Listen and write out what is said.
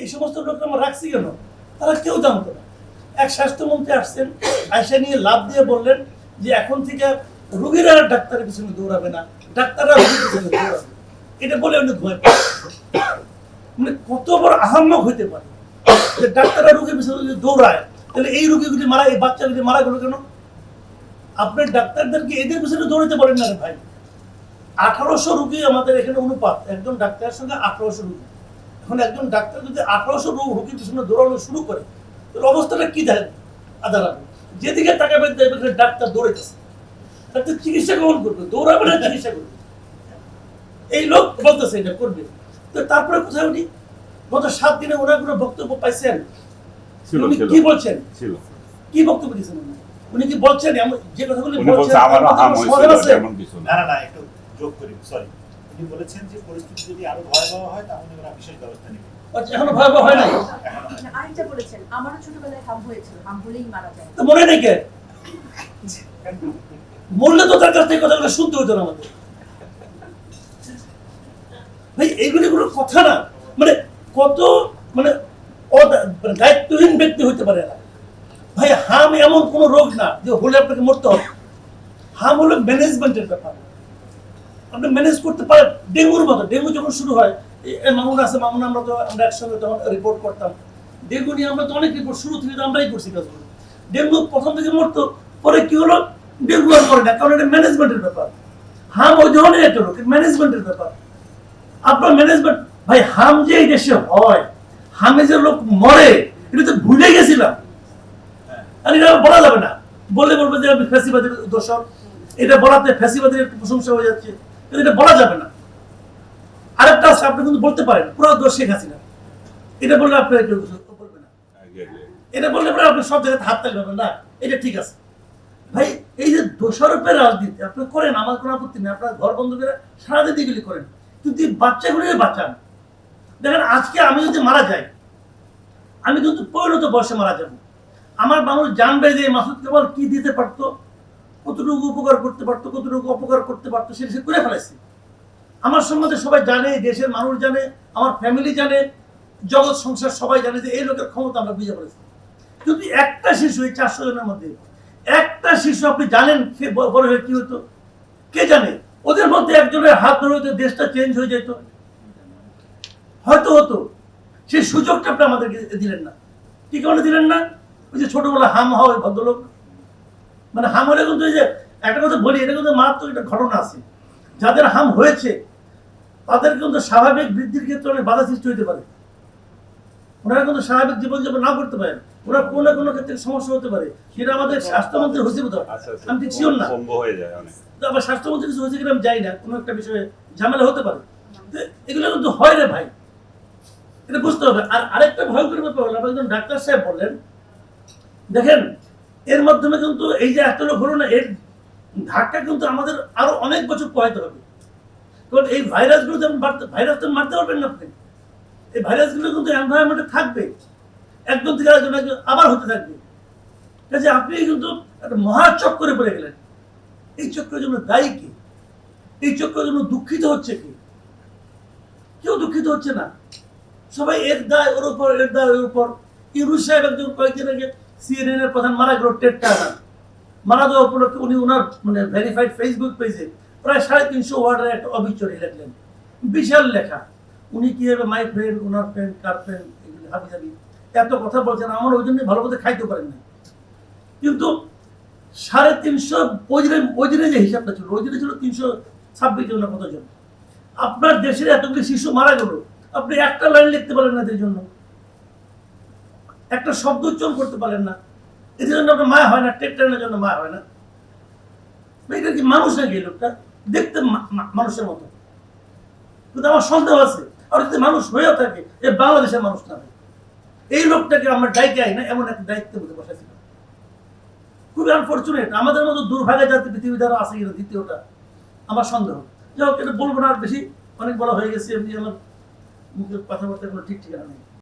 এই সমস্ত লোক আমরা রাখছি কেন? তারা কেউ জানতো না। এক স্বাস্থ্যমন্ত্রী আসছেন, আয়সা নিয়ে লাভ দিয়ে বললেন যে এখন থেকে রোগীরা ডাক্তারের পিছনে দৌড়াবে না, ডাক্তাররা রোগীর পিছনে দৌড়াবে। এটা বলে উনি ঘুমায় মানে কত বড় আহাম্মক হইতে পারে যে ডাক্তাররা রোগীর পিছনে যদি দৌড়ায়, তাহলে এই রোগীগুলি মারা, এই বাচ্চাগুলি মারা গেল কেন? আপনার ডাক্তারদেরকে এদের পিছনে দৌড়াতে পারেন না রে ভাই। 1800 রোগী আমাদের এখানে অনুপাত, একজন ডাক্তারের সঙ্গে 1800 রোগী। এখন একজন ডাক্তার যদি 1800 রোগীর পিছনে দৌড়ানো শুরু করে, তাহলে অবস্থাটা কি দাঁড়াবে? যেদিকে তাকাবেন দেখবেন ডাক্তার দৌড়াইতেছে। ডাক্তার চিকিৎসা গ্রহণ করবে, দৌড়াবে না, চিকিৎসা করবে। এই লোক বলতেছে এটা করবে। তো তারপরে কোথায় উনি গত 7 দিনে ওনার কোনো বক্তব্য পাইছেন? উনি কি বলছেন? কি বক্তব্য দিয়েছেন উনি? কি বলছেন যে কথাগুলি বলছেন? না একটু যোগ করি, সরি। উনি বলেছেন যে পরিস্থিতি যদি আরো ভয়াবহ হয় তাহলে ওরা বিশেষ ব্যবস্থা নেবে। আচ্ছা, এখনো ভয়াবহ হয় নাই? আরেকটা বলেছেন, আমারও ছোটবেলায় হাম হয়েছিল, হাম হলেই মারা যায়। তো মনে নেই কে? মরলে তো তার কাছ থেকে কথাগুলো শুনতে হতো না আমাদের। ভাই এইগুলি কোনো কথা না। মানে কত মানে দায়িত্বহীন ব্যক্তি হইতে পারে না ভাই। হাম এমন কোন রোগ না যে হলে আপনাকে মরতে হবে। হাম হলো ম্যানেজমেন্টের ব্যাপার। আপনি ম্যানেজ করতে পারেন। ডেঙ্গুর মতো, ডেঙ্গু যখন শুরু হয়, মামুন আছে, মামুন আমরা একসঙ্গে তখন রিপোর্ট করতাম। ডেঙ্গু নিয়ে আমরা তো অনেক রিপোর্ট শুরু থেকে আমরাই করছি কাজগুলো। ডেঙ্গু প্রথম থেকে মরতো, পরে কি হলো ডেঙ্গু আর করে না, কারণ এটা ম্যানেজমেন্টের ব্যাপার। হাম ওই ধরনের একটা রোগ, ম্যানেজমেন্টের ব্যাপার। আপনার ম্যানেজমেন্ট ভাই। হাম যে এই দেশে হয়, হামে যে লোক মরে, এটা তো ভুলে গেছিলাম। আর এটা বলা যাবে না, বললে বলবে যে আমি ফ্যাসিবাদের দোষর। এটা বলাতে ফ্যাসিবাদের প্রশংসা হয়ে যাচ্ছে, কিন্তু এটা বলা যাবে না। আরেকটা আছে, আপনি কিন্তু বলতে পারেন পুরো দোষ শেখ হাসিনা। এটা বললে আপনার কেউ বলবে না। এটা বললে পরে আপনি সব জায়গায় হাত তালি পাবেন না, এটা ঠিক আছে ভাই। এই যে দোষারোপের রাজনীতি আপনি করেন, আমার কোনো আপত্তি নেই। আপনার ঘর বন্ধ করে সারাদিন এগুলি করেন, কিন্তু এই বাচ্চাগুলিকে বাঁচান। দেখেন আজকে আমি যদি মারা যাই, আমি কিন্তু পরিণত বয়সে মারা যাব। আমার মানুষ জানবে যে মাসুদ কেবল কি দিতে পারতো, কতটুকু উপকার করতে পারতো, কতটুকু অপকার করতে পারতো, সেটা সে করে ফেলেছে। আমার সম্বন্ধে সবাই জানে, দেশের মানুষ জানে, আমার ফ্যামিলি জানে, জগৎ সংসার সবাই জানে যে এই লোকের ক্ষমতা আমরা বুঝে পড়েছি। যদি একটা শিশু, এই 400 জনের মধ্যে একটা শিশু আপনি জানেন সে বড় হয়ে কি হতো, কে জানে? ওদের মধ্যে একজনের হাত ধরে হয়তো দেশটা চেঞ্জ হয়ে যেত, হয়তো হতো। সেই সুযোগটা আপনি আমাদেরকে দিলেন না। কি কারণে দিলেন না? ওই যে ছোটবেলা হাম হওয়া ওই ভদ্রলোক, মানে হাম হলে কিন্তু এই যে একটা কথা বলি, এটা কিন্তু মারাত্মক একটা ঘটনা আছে। যাদের হাম হয়েছে তাদের কিন্তু স্বাভাবিক বৃদ্ধির ক্ষেত্রে অনেক বাধা সৃষ্টি হতে পারে। ওনারা কিন্তু স্বাভাবিক জীবনযাপন না করতে পারেন, ওরা কোনো না কোনো ক্ষেত্রে সমস্যা হতে পারে। সেটা আমাদের স্বাস্থ্যমন্ত্রী হয়েছে বোধ হয়, আমি ঠিক শিওর না। আবার স্বাস্থ্যমন্ত্রী কিছু হয়েছে কিনা আমি যাই না, কোনো একটা বিষয়ে ঝামেলা হতে পারে। এগুলো কিন্তু হয় রে ভাই, এটা বুঝতে হবে। আর আরেকটা ভয়ঙ্কর ব্যাপার হলো, একজন ডাক্তার সাহেব বললেন, দেখেন এর মাধ্যমে কিন্তু এই যে এত লোক হলো না, এর ধাক্কা কিন্তু আমাদের আরো অনেক বছর পোহাইতে হবে। কারণ এই ভাইরাসগুলো যেমন ভাইরাস তো মারতে পারবেন না আপনি। এই ভাইরাসগুলো কিন্তু এনভায়রনমেন্টে থাকবে, একজন থেকে আরেকজন আবার হতে থাকবে। কাজে আপনি কিন্তু একটা মহাচক্রে পড়ে গেলেন। এই চক্রের জন্য দায়ী কি? এই চক্রের জন্য দুঃখিত হচ্ছে কি? কেউ দুঃখিত হচ্ছে না। সবাই এর দায় ওর উপর, এর দায় ওর উপর। ইউনুস সাহেব একজন কয়েকদিন আগে সিএনএন এর প্রধান মারা গেল, টেড টার্নার। মারা যাওয়া উপলক্ষে উনি ওনার মানে ভেরিফাইড ফেসবুক পেজে প্রায় 350 ওয়ার্ডের একটা অবিচরি লিখলেন, বিশাল লেখা। উনি কি হবে my friend, owner friend, car friend, এগুলি হাবি জাবি এত কথা বলছেন। আমার ওই জন্য ভালো মতো খাইতে পারেন না। কিন্তু 350 ওই দিনে যে হিসাবটা ছিল, ওই দিনে ছিল 326 জন না কতজন। আপনার দেশের এতগুলি শিশু মারা গেল, আপনি একটা লাইন লিখতে পারেন না এদের জন্য, একটা শব্দ উচ্চারণ করতে পারেন না। এদের জন্য আপনার মায়া হয় না? টেক টাইনের জন্য মায়া হয় না? এটা কি মানুষ নাকি? এই লোকটা দেখতে মানুষের মতো, কিন্তু আমার সন্দেহ আছে। আর যদি মানুষ হয়েও থাকে, এ বাংলাদেশের মানুষ না। এই লোকটাকে আমরা ডাইকে আই না, এমন একটা দায়িত্বের মধ্যে বসাইছিল। খুবই আনফর্চুনেট। আমাদের মতো দুর্ভাগ্য জাতি পৃথিবী দ্বারা আছে কিনা দ্বিতীয়টা আমার সন্দেহ। যাই হোক, এটা বলবো না আর বেশি, অনেক বড় হয়ে গেছে। এমনি আমার মুখের কথাবার্তা কোনো ঠিক ঠিকানা নেই।